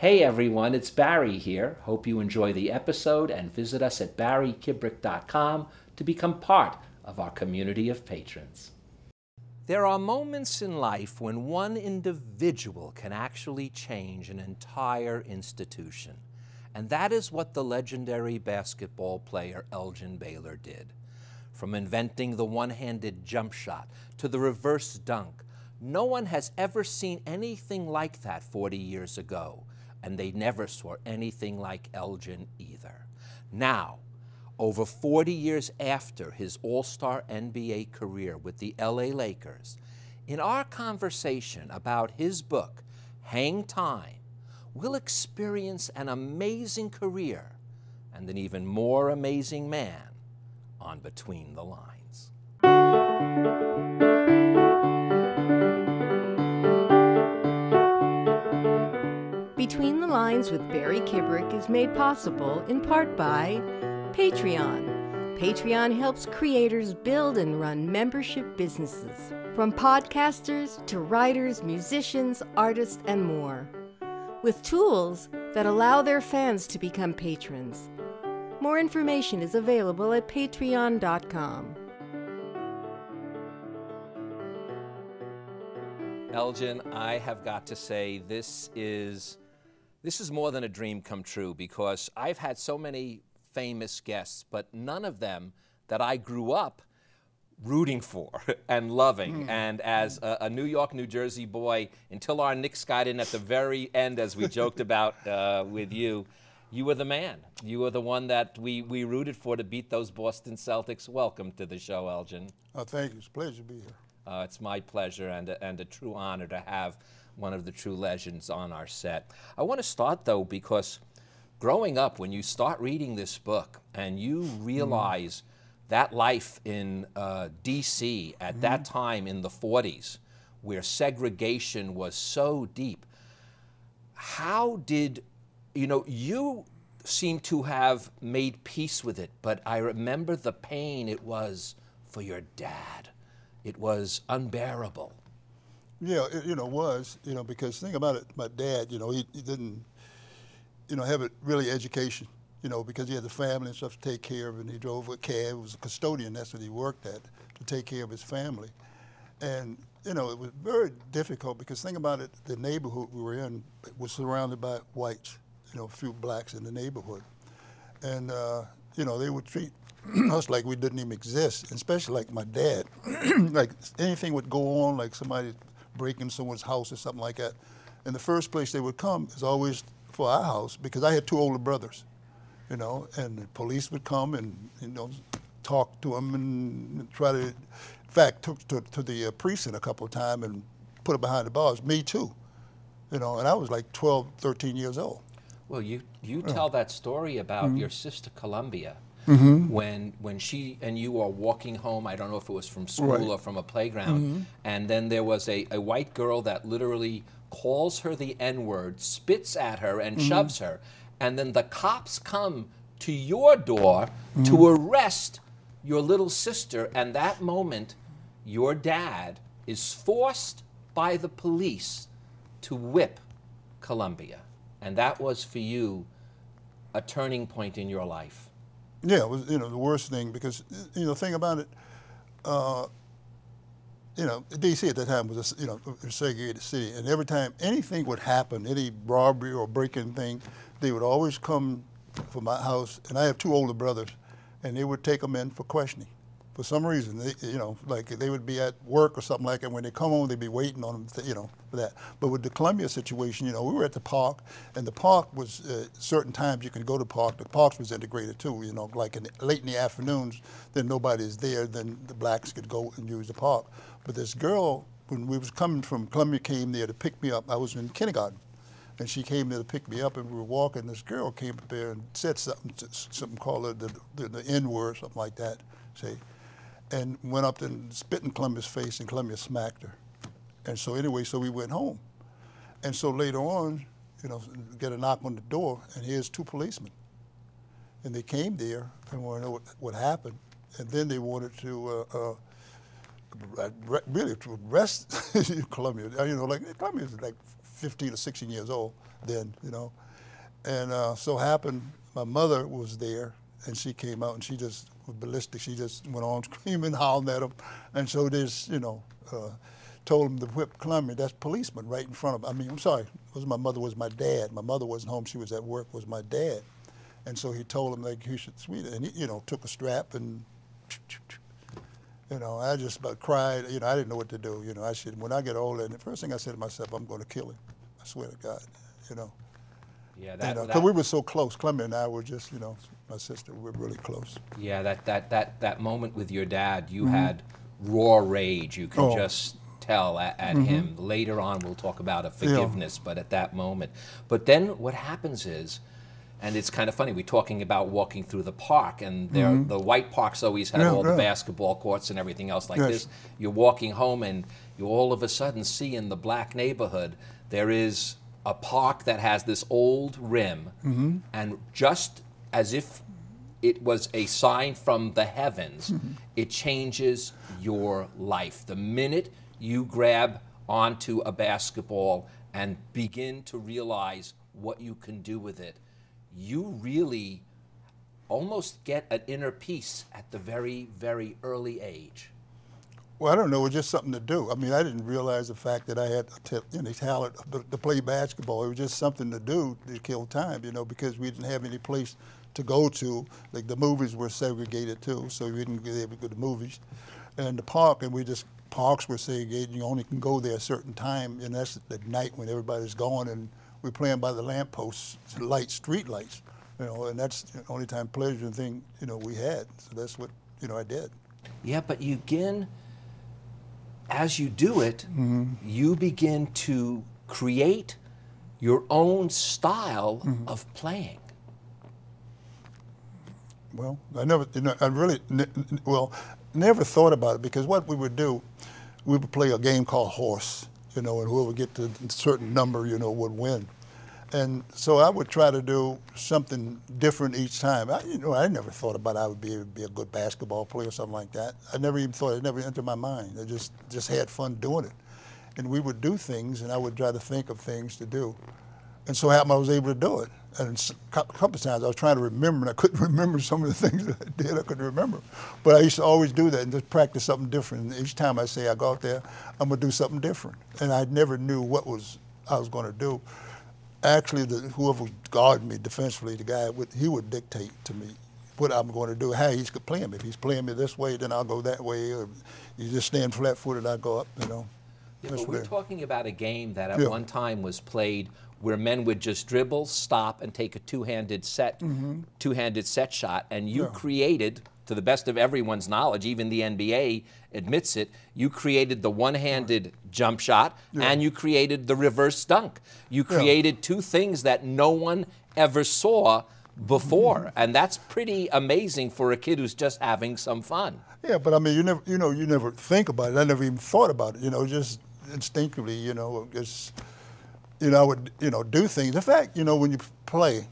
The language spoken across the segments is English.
Hey everyone, it's Barry here. Hope you enjoy the episode and visit us at barrykibrick.com to become part of our community of patrons. There are moments in life when one individual can actually change an entire institution. And that is what the legendary basketball player Elgin Baylor did. From inventing the one-handed jump shot to the reverse dunk, no one has ever seen anything like that 40 years ago. And they never saw anything like Elgin either. Now, over 40 years after his all-star NBA career with the LA Lakers, in our conversation about his book, Hang Time, we'll experience an amazing career and an even more amazing man on Between the Lines. Between the Lines with Barry Kibrick is made possible in part by Patreon. Patreon helps creators build and run membership businesses, from podcasters to writers, musicians, artists, and more, with tools that allow their fans to become patrons. More information is available at patreon.com. Elgin, I have got to say this is more than a dream come true, because I've had so many famous guests, but none of them that I grew up rooting for and loving. And as a New York, New Jersey boy, until our Knicks got in at the very end, as we joked about with you, you were the man. You were the one that we rooted for to beat those Boston Celtics. Welcome to the show, Elgin. Oh, thank you. It's a pleasure to be here. It's my pleasure and a true honor to have one of the true legends on our set. I want to start, though, because growing up, when you start reading this book and you realize that life in D.C. at that time in the 40s, where segregation was so deep, how did, you seem to have made peace with it, but I remember the pain it was for your dad. It was unbearable. Yeah, it was, because think about it, my dad, he didn't, have a really education, because he had the family and stuff to take care of, and he drove a cab. He was a custodian, that's what he worked at, to take care of his family. And, it was very difficult, because think about it, the neighborhood we were in was surrounded by whites, a few blacks in the neighborhood. And, they would treat us like we didn't even exist, especially like my dad. Like anything would go on, like somebody breaking someone's house or something like that. And the first place they would come is always for our house, because I had two older brothers, and the police would come and, talk to them and try to, in fact, took to the precinct a couple of times and put them behind the bars, me too, and I was like 12, 13 years old. Well, you tell that story about your sister Columbia. When she and you are walking home, I don't know if it was from school or from a playground, and then there was a white girl that literally calls her the N-word, spits at her, and shoves her, and then the cops come to your door to arrest your little sister, and that moment, your dad is forced by the police to whip Columbia, and that was for you a turning point in your life. Yeah, it was, the worst thing, because, the thing about it, D.C. at that time was, a segregated city, and every time anything would happen, any robbery or break-in thing, they would always come from my house, and I have two older brothers, and they would take them in for questioning. For some reason, they, like they would be at work or something like that. When they come home, they'd be waiting on them, for that. But with the Columbia situation, we were at the park, and the park was certain times you could go to the park. The park was integrated too, like late in the afternoons, then nobody's there, then the blacks could go and use the park. But this girl, when we was coming from Columbia, came there to pick me up. I was in kindergarten, and she came there to pick me up, and we were walking. This girl came up there and said something called the N-word, something like that, say. And went up and spit in Columbia's face, and Columbia smacked her. And so anyway, so we went home. And so later on, get a knock on the door, and here's two policemen. And they came there and wanted to know what happened. And then they wanted to really to arrest Columbia. Like Columbia is like 15 or 16 years old then, you know. And so happened, my mother was there, and she came out, and she just was ballistic. She just went on screaming, hollering at him. And so this, you know, told him to whip Columbia. That's policeman right in front of him. I mean, I'm sorry, it wasn't my mother, was my dad. My mother wasn't home, she was at work, was my dad. And so he told him like he should sweet it. And he, you know, took a strap and, you know, I just about cried. You know, I didn't know what to do. You know, I said, when I get older, and the first thing I said to myself, I'm going to kill him. I swear to God, you know. Yeah, because we were so close. Columbia and I were just, you know, my sister, we were really close. Yeah, that moment with your dad, you had raw rage. You can just tell at him. Later on, we'll talk about a forgiveness, but at that moment. But then what happens is, and it's kind of funny, we're talking about walking through the park, and the white parks always had all the basketball courts and everything else like this. You're walking home, and you all of a sudden see in the black neighborhood, there is a park that has this old rim, and just as if it was a sign from the heavens, it changes your life. The minute you grab onto a basketball and begin to realize what you can do with it, you really almost get an inner peace at the very, very early age. Well, I don't know, it was just something to do. I mean, I didn't realize the fact that I had any talent to play basketball. It was just something to do to kill time, you know, because we didn't have any place to go to. Like the movies were segregated too, so we didn't get able to go to movies. And the park, and parks were segregated. You only can go there a certain time, and that's at night when everybody's gone, and we're playing by the lampposts, lights, street lights, you know, and that's the only time pleasure thing, you know, we had. So that's what, you know, I did. Yeah, but you begin, as you do it, you begin to create your own style of playing. Well, I never, you know, I really, never thought about it, because what we would do, we would play a game called horse, you know, and whoever get to a certain number, you know, would win. And so I would try to do something different each time. You know, I never thought about I would be a good basketball player or something like that. I never even thought, it never entered my mind. I just had fun doing it. And we would do things, and I would try to think of things to do. And so I was able to do it. And a couple of times I was trying to remember, and I couldn't remember some of the things that I did. I couldn't remember. But I used to always do that and just practice something different. And each time I say I go out there, I'm going to do something different. And I never knew what I was going to do. Actually, whoever guarded me defensively, the guy, he would dictate to me what I'm going to do, how he's playing me. If he's playing me this way, then I'll go that way. Or you just stand flat-footed, I go up, you know. Yeah, but we're talking about a game that at one time was played where men would just dribble, stop, and take a two-handed set shot, and you created, to the best of everyone's knowledge, even the NBA admits it, you created the one-handed jump shot, and you created the reverse dunk. You created two things that no one ever saw before, and that's pretty amazing for a kid who's just having some fun. Yeah, but I mean, you never think about it. I never even thought about it. You know, just instinctively, you know, just. You know, I would, you know, do things. In fact, you know, when you play,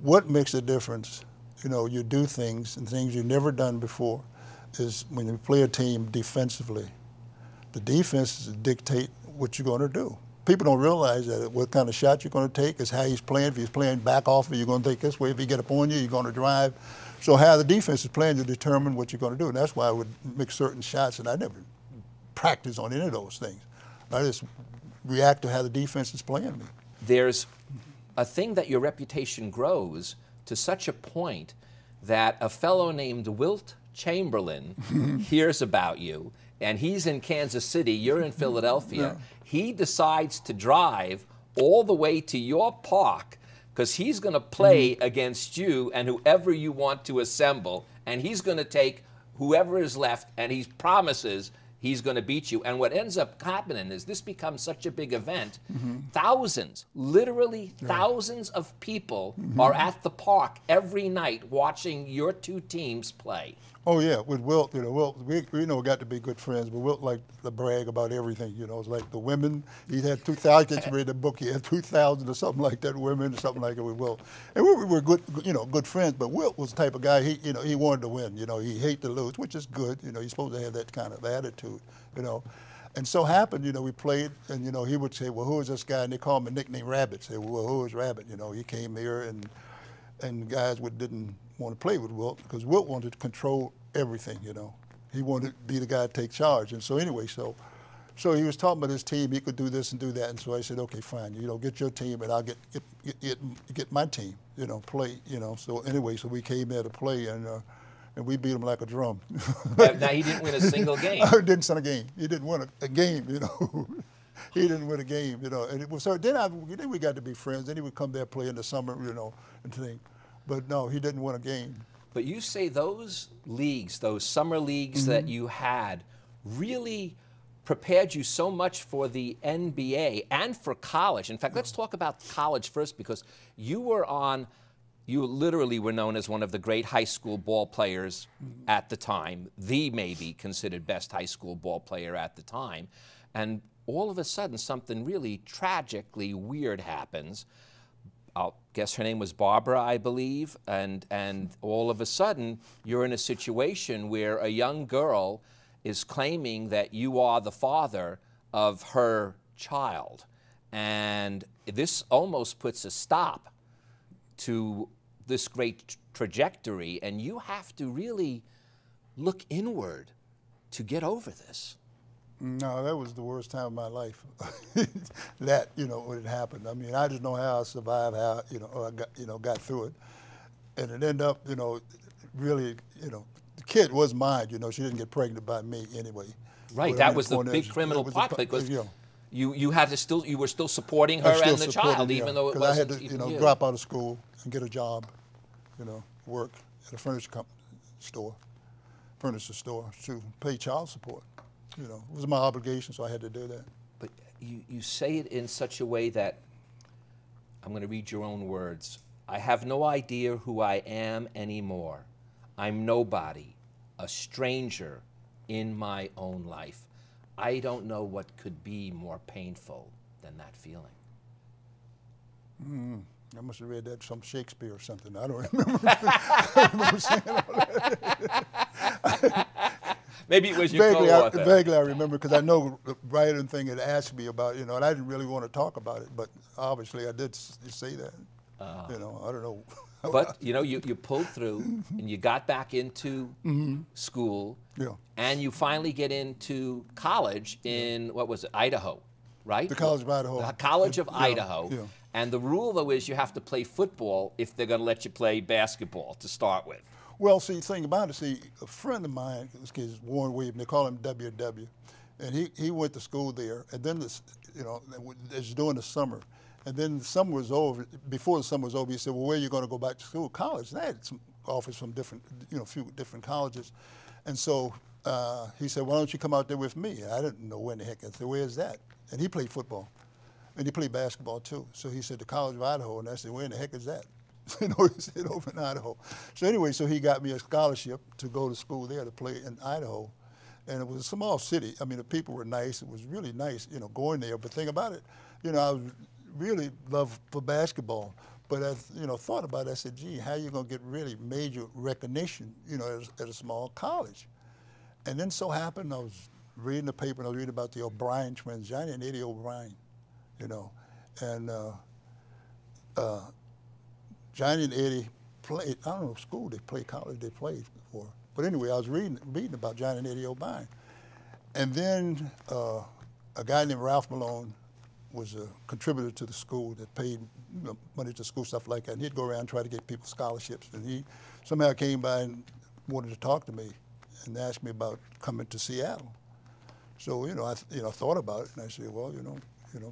what makes a difference, you know, you do things and things you've never done before, is when you play a team defensively. The defenses dictate what you're going to do. People don't realize that what kind of shot you're going to take is how he's playing. If he's playing back off, you're going to take this way. If he get up on you, you're going to drive. So how the defense is playing to determine what you're going to do. And that's why I would make certain shots, and I never practice on any of those things. I just react to how the defense is playing me. There's a thing that your reputation grows to such a point that a fellow named Wilt Chamberlain hears about you, and he's in Kansas City, you're in Philadelphia. He decides to drive all the way to your park because he's going to play against you and whoever you want to assemble, and he's going to take whoever is left, and he promises he's going to beat you. And what ends up happening is this becomes such a big event. Thousands, literally thousands of people are at the park every night watching your two teams play. Oh yeah, with Wilt, you know, Wilt, we got to be good friends, but Wilt liked to brag about everything, you know. It's like the women, he had 2,000, I read the book, he had 2,000 or something like that, women or something like that with Wilt. And we were good, you know, good friends, but Wilt was the type of guy, he wanted to win, you know, he hated to lose, which is good, you know, you're supposed to have that kind of attitude, you know. And so happened, we played, and, he would say, well, who is this guy? And they called him a nickname Rabbit. Say, well, who is Rabbit? He came here, and guys didn't want to play with Wilt because Wilt wanted to control everything, He wanted to be the guy to take charge. And so anyway, so he was talking about his team. He could do this and do that. And so I said, okay, fine, get your team, and I'll get my team, play, So anyway, so we came there to play, and we beat him like a drum. Now, he didn't win a single game. Didn't win a game. He didn't win a game, He didn't win a game, And it was, so then we got to be friends. Then he would come there, play in the summer, and thing. But no, he didn't win a game. But you say those leagues, those summer leagues that you had, really prepared you so much for the NBA and for college. In fact, let's talk about college first, because you literally were known as one of the great high school ball players at the time, the maybe considered best high school ball player at the time. And all of a sudden, something really tragically weird happens. I'll guess her name was Barbara, I believe, and all of a sudden, you're in a situation where a young girl is claiming that you are the father of her child. And this almost puts a stop to this great trajectory, and you have to really look inward to get over this. No, that was the worst time of my life. That, when it happened. I mean, I just know how I survived, how, I got through it. And it ended up, really, the kid was mine, she didn't get pregnant by me anyway. Right, that was the big criminal part, because you had to still, you were still supporting her and the child, even though it wasn't. I had to, drop out of school and get a job, work at a furniture store to pay child support. It was my obligation, so I had to do that. But you say it in such a way that, I'm going to read your own words. I have no idea who I am anymore. I'm nobody, a stranger in my own life. I don't know what could be more painful than that feeling. I must have read that from Shakespeare or something. I don't remember. I don't remember saying all that. Maybe it was your co-author. Vaguely I remember, because I know the writing thing had asked me about, and I didn't really want to talk about it, but obviously I did say that. I don't know. But, you pulled through, and you got back into school, and you finally get into college in, what was it, Idaho, right? The College of Idaho. The College of Idaho. Yeah. And the rule, though, is you have to play football if they're going to let you play basketball to start with. Well, see, the thing about it, a friend of mine, this kid is Warren Williams, they call him WW, and he went to school there, and then, it's during the summer, and then the summer was over. Before the summer was over, he said, well, where are you going to go back to school? College. And I had some offers from different, a few different colleges, and so he said, why don't you come out there with me? I didn't know where in the heck. I said, where's that? And he played football, and he played basketball too. So he said, the College of Idaho, and I said, where in the heck is that? He said, over in Idaho. So anyway, so he got me a scholarship to go to school there to play in Idaho. And it was a small city. I mean, the people were nice. It was really nice, going there. But the thing about it, I was really loved for basketball. But I, thought about it. I said, gee, how are you going to get really major recognition, at a small college? And then so happened, I was reading the paper, and I was reading about the O'Brien twins, Johnny and Eddie O'Brien, and Johnny and Eddie played, I don't know, school they played, college they played for. But anyway, I was reading about Johnny and Eddie O'Brien. And then a guy named Ralph Malone was a contributor to the school that paid money to school, stuff like that. And he'd go around and try to get people scholarships. And he somehow came by and wanted to talk to me and asked me about coming to Seattle. So, I thought about it, and I said, well,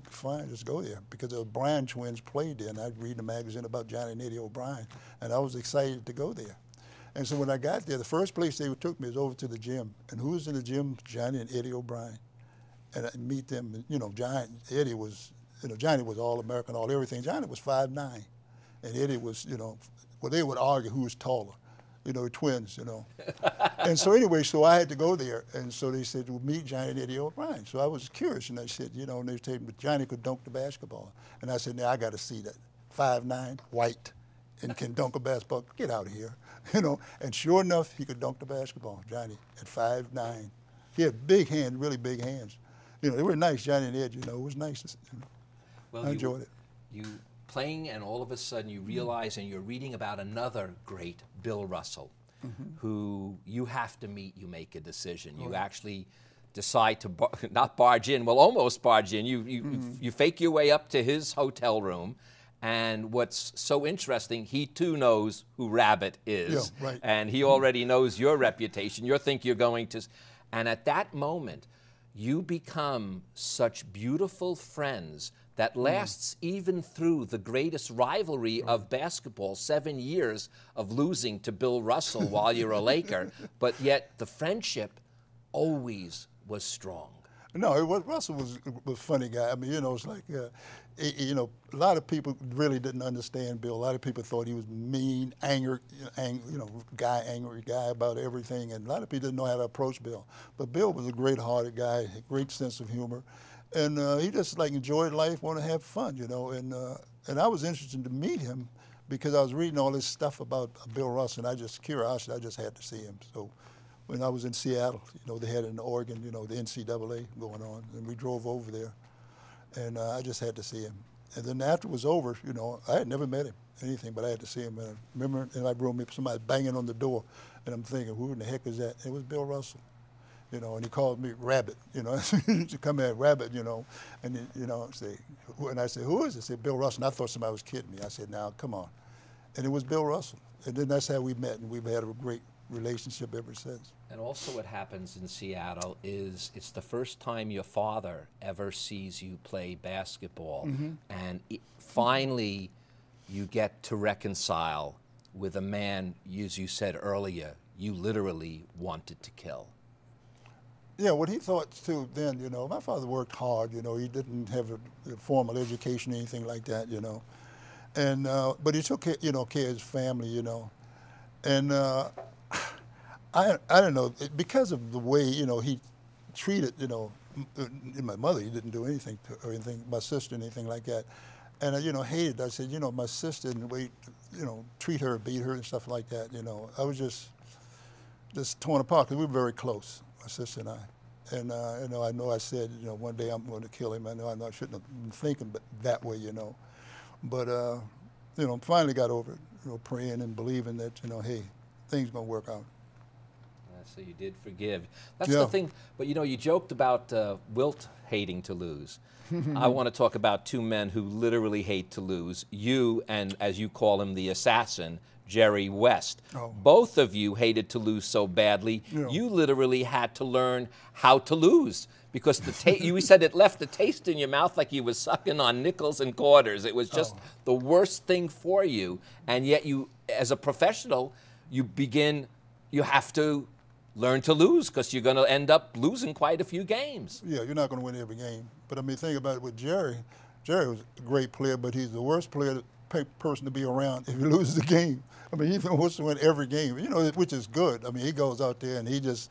fine, just go there. Because the O'Brien twins played there, and I'd read the magazine about Johnny and Eddie O'Brien, and I was excited to go there. And so when I got there, the first place they took me was over to the gym. And who was in the gym? Johnny and Eddie O'Brien. And I meet them, and, Eddie was, Johnny was All-American, all everything. Johnny was 5'9", and Eddie was, well, they would argue who was taller. Twins, And so anyway, so I had to go there. And so they said, well, meet Johnny and Eddie O'Brien. So I was curious, and I said, and they told me Johnny could dunk the basketball. And I said, now I got to see that. 5'9", white, and can dunk a basketball. Get out of here, And sure enough, he could dunk the basketball, Johnny, at 5'9". He had big hands, really big hands, You know, they were nice, Johnny and Ed. You know, it was nice. Well, I enjoyed it. You playing, and all of a sudden you realize, and you're reading about another great, Bill Russell, who you have to meet. You make a decision. You actually decide to not barge in, well, almost barge in. You fake your way up to his hotel room. And what's so interesting, he too knows who Rabbit is. Yeah, right. And he already knows your reputation. You think you're going to, and at that moment, you become such beautiful friends that lasts even through the greatest rivalry of basketball, 7 years of losing to Bill Russell while you're a Laker, but yet the friendship always was strong. No, Russell was a funny guy. I mean, you know, it's like, you know, a lot of people really didn't understand Bill. A lot of people thought he was mean, angry guy about everything, and a lot of people didn't know how to approach Bill. But Bill was a great-hearted guy, a great sense of humor, and he just like enjoyed life, wanted to have fun, you know. And I was interested to meet him because I was reading all this stuff about Bill Russell, and I just had to see him. So when I was in Seattle, you know, they had in Oregon, you know, the NCAA going on, and we drove over there, and I just had to see him. And then after it was over, you know, I had never met him, anything, but I had to see him. And I remember in my room, somebody banging on the door, and I'm thinking, who in the heck is that? It was Bill Russell, you know, and he called me Rabbit, you know. To come at Rabbit, you know, and you know, and I said, who is it? He said, Bill Russell. And I thought somebody was kidding me. I said, now, come on. And it was Bill Russell. And then that's how we met, and we've had a great relationship ever since. And also what happens in Seattle is it's the first time your father ever sees you play basketball. And finally you get to reconcile with a man, as you said earlier, you literally wanted to kill. Yeah, what he thought too then, you know, my father worked hard, you know, he didn't have a formal education or anything like that, you know. And, but he took, you know, care of his family, you know. And I don't know, because of the way, you know, he treated, you know, my mother, he didn't do anything to her, anything, my sister, anything like that. And I, you know, hated, I said, you know, my sister and the way, you know, treat her, beat her and stuff like that, you know. I was just torn apart because we were very close, my sister and I. And, you know, I said, you know, one day I'm going to kill him. I know I shouldn't have been thinking that way, you know. But, you know, finally got over it, you know, praying and believing that, you know, hey, things going to work out. So you did forgive. That's the thing. But, you know, you joked about Wilt hating to lose. I want to talk about two men who literally hate to lose. You and, as you call him, the assassin, Jerry West. Oh. Both of you hated to lose so badly. Yeah. You literally had to learn how to lose because you said it left a taste in your mouth like you were sucking on nickels and quarters. It was just the worst thing for you. And yet you, as a professional, you have to learn to lose because you're going to end up losing quite a few games. Yeah, you're not going to win every game. But, I mean, think about it with Jerry. Jerry was a great player, but he's the worst person to be around if he loses the game. I mean, he wants to win every game, you know, which is good. I mean, he goes out there and he just,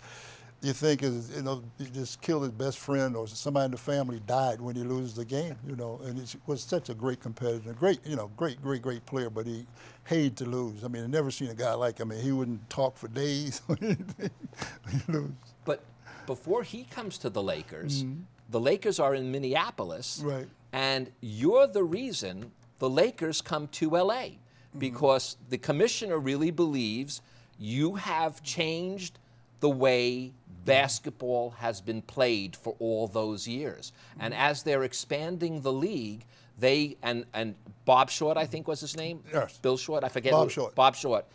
you think, you know, he just killed his best friend or somebody in the family died when he loses the game, you know. And he was such a great competitor, great player, but he hated to lose. I mean, I've never seen a guy like him. I mean, he wouldn't talk for days or anything when he lose. But before he comes to the Lakers, the Lakers are in Minneapolis, right? And you're the reason the Lakers come to L.A. because the commissioner really believes you have changed the way basketball has been played for all those years. And as they're expanding the league, and Bob Short, I think was his name? Yes. Bill Short? I forget. Bob Short. Bob Short.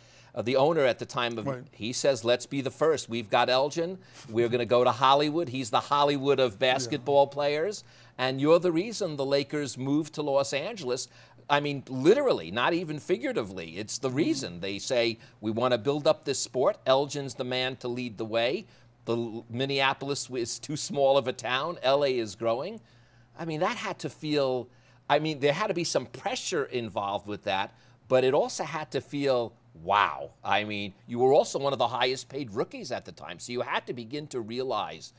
The owner at the time of, right. He says, let's be the first. We've got Elgin. We're going to go to Hollywood. He's the Hollywood of basketball players. And you're the reason the Lakers moved to Los Angeles. I mean, literally, not even figuratively. It's the reason. They say, we want to build up this sport. Elgin's the man to lead the way. Minneapolis is too small of a town. L.A. is growing. I mean, that had to feel, I mean, there had to be some pressure involved with that, but it also had to feel, wow. I mean, you were also one of the highest paid rookies at the time, so you had to begin to realize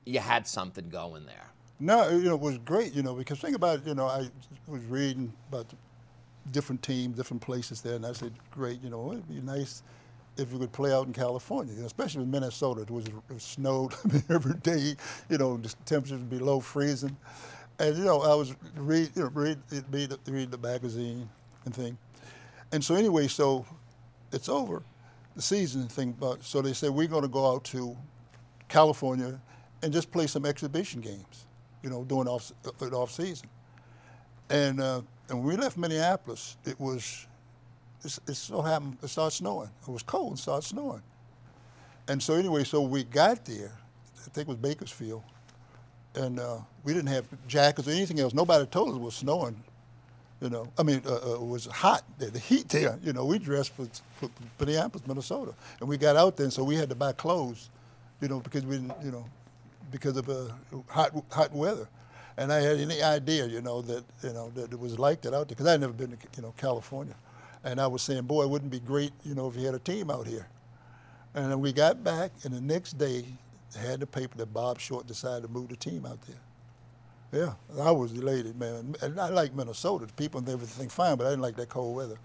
you had something going there. No, you know, it was great, you know, because think about it, you know, I was reading about different teams, different places there, and I said, great, you know, it'd be nice if we could play out in California, especially in Minnesota. It snowed every day. You know, the temperatures would be below freezing. And, you know, I was read the magazine and thing. And so anyway, so it's over, the season thing. But so they said, we're going to go out to California and just play some exhibition games, you know, during off season. And when we left Minneapolis, it so happened it started snowing. It was cold and started snowing. And so anyway, so we got there, I think it was Bakersfield, and we didn't have jackets or anything else. Nobody told us it was snowing, you know. I mean, it was hot, the heat there, you know. We dressed for Minneapolis, Minnesota. And we got out there, and so we had to buy clothes, you know, because we didn't, you know, because of hot weather. And I had any idea, you know, that it was like that out there, because I had never been to, you know, California. And I was saying, boy, it wouldn't be great, you know, if you had a team out here. And then we got back, and the next day, they had the paper that Bob Short decided to move the team out there. Yeah, I was elated, man. And I like Minnesota. The people and everything fine, but I didn't like that cold weather.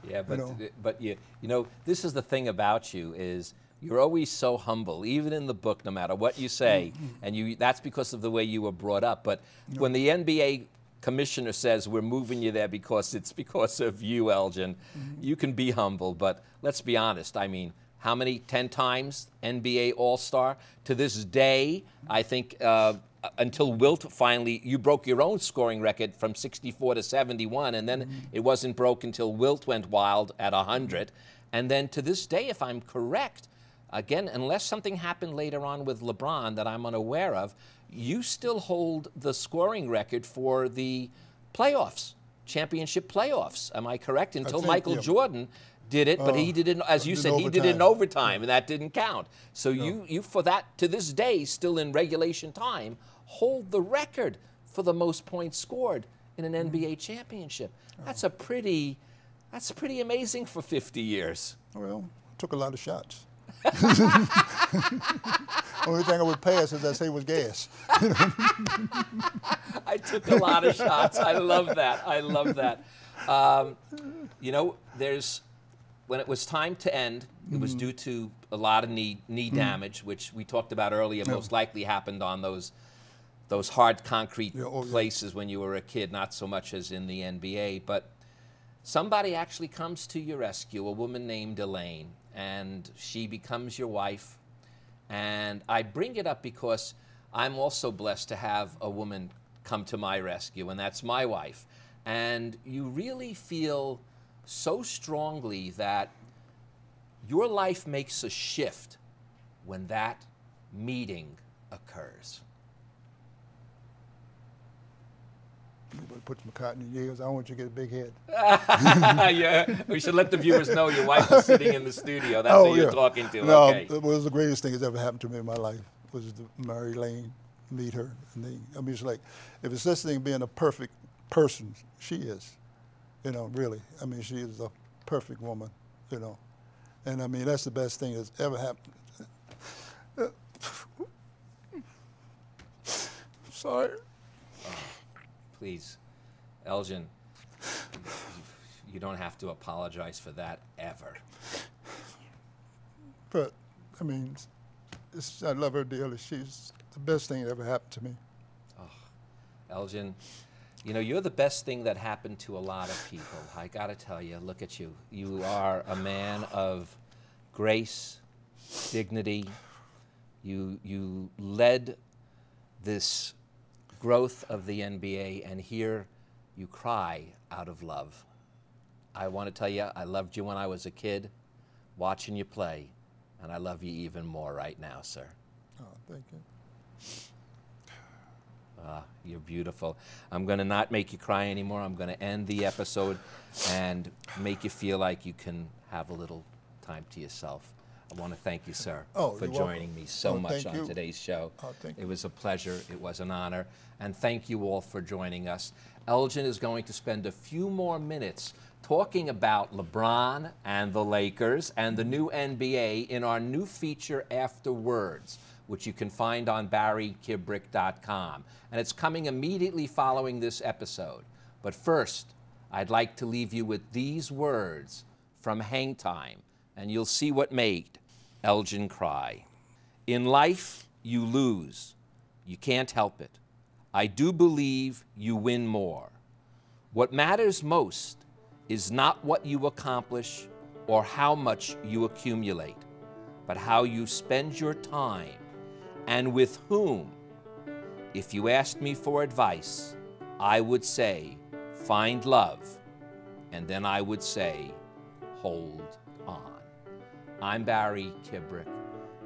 Yeah, but you know? But you know, this is the thing about you is you're always so humble, even in the book, no matter what you say, and that's because of the way you were brought up. But when the NBA commissioner says we're moving you there because it's because of you, Elgin, you can be humble, but let's be honest. I mean, how many, 10 times NBA All-Star? To this day, I think until Wilt finally, you broke your own scoring record from 64 to 71, and then it wasn't broke until Wilt went wild at 100. And then to this day, if I'm correct, again, unless something happened later on with LeBron that I'm unaware of, you still hold the scoring record for the playoffs, championship playoffs. Am I correct? Until Michael Jordan did it, but he did it, as you said, he did it in overtime, and that didn't count. So you, for that, to this day, still in regulation time, hold the record for the most points scored in an NBA championship. That's pretty amazing for 50 years. Well, took a lot of shots. Only thing I would pass, as I say, was gas. I took a lot of shots. I love that. I love that. You know, when it was time to end, it was due to a lot of knee damage, which we talked about earlier. Most likely happened on those hard concrete places when you were a kid, not so much as in the NBA. But somebody actually comes to your rescue, a woman named Elaine, and she becomes your wife. And I bring it up because I'm also blessed to have a woman come to my rescue, and that's my wife. And you really feel so strongly that your life makes a shift when that meeting occurs. Put some cotton in your ears. I want you to get a big head. Yeah, we should let the viewers know your wife is sitting in the studio. That's who you're talking to. No, okay. It was the greatest thing that's ever happened to me in my life, was to marry Elaine, meet her. And I mean, it's like, if it's this thing being a perfect person, she is. You know, really. I mean, she is a perfect woman, you know. And I mean, that's the best thing that's ever happened. Sorry. Please, Elgin, you don't have to apologize for that ever. But, I mean, I love her dearly. She's the best thing that ever happened to me. Oh, Elgin, you know, you're the best thing that happened to a lot of people. I got to tell you, look at you. You are a man of grace, dignity. You led this growth of the NBA, and here you cry out of love. I want to tell you, I loved you when I was a kid, watching you play, and I love you even more right now, sir. Oh, thank you. You're beautiful. I'm going to not make you cry anymore. I'm going to end the episode and make you feel like you can have a little time to yourself. I want to thank you, sir, for joining me so much on today's show. It was a pleasure. It was an honor. And thank you all for joining us. Elgin is going to spend a few more minutes talking about LeBron and the Lakers and the new NBA in our new feature, Afterwards, which you can find on barrykibrick.com. And it's coming immediately following this episode. But first, I'd like to leave you with these words from Hang Time, and you'll see what made Elgin cry. In life, you lose. You can't help it. I do believe you win more. What matters most is not what you accomplish or how much you accumulate, but how you spend your time and with whom. If you asked me for advice, I would say, find love, and then I would say, hold on. I'm Barry Kibrick.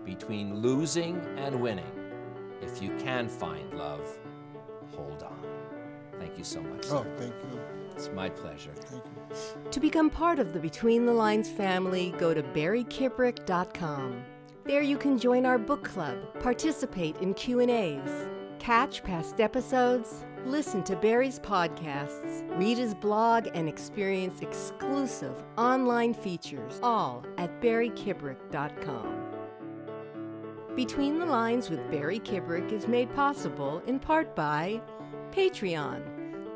Between losing and winning, if you can find love, hold on. Thank you so much, sir. Oh, thank you. It's my pleasure. Thank you. To become part of the Between the Lines family, go to barrykibrick.com. There you can join our book club, participate in Q&As, catch past episodes, listen to Barry's podcasts, read his blog, and experience exclusive online features, all at barrykibrick.com. Between the Lines with Barry Kibrick is made possible in part by Patreon.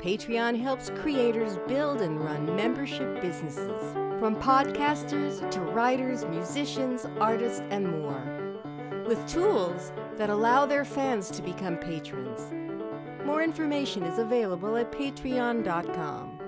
Patreon helps creators build and run membership businesses, from podcasters to writers, musicians, artists, and more, with tools that allow their fans to become patrons. More information is available at patreon.com.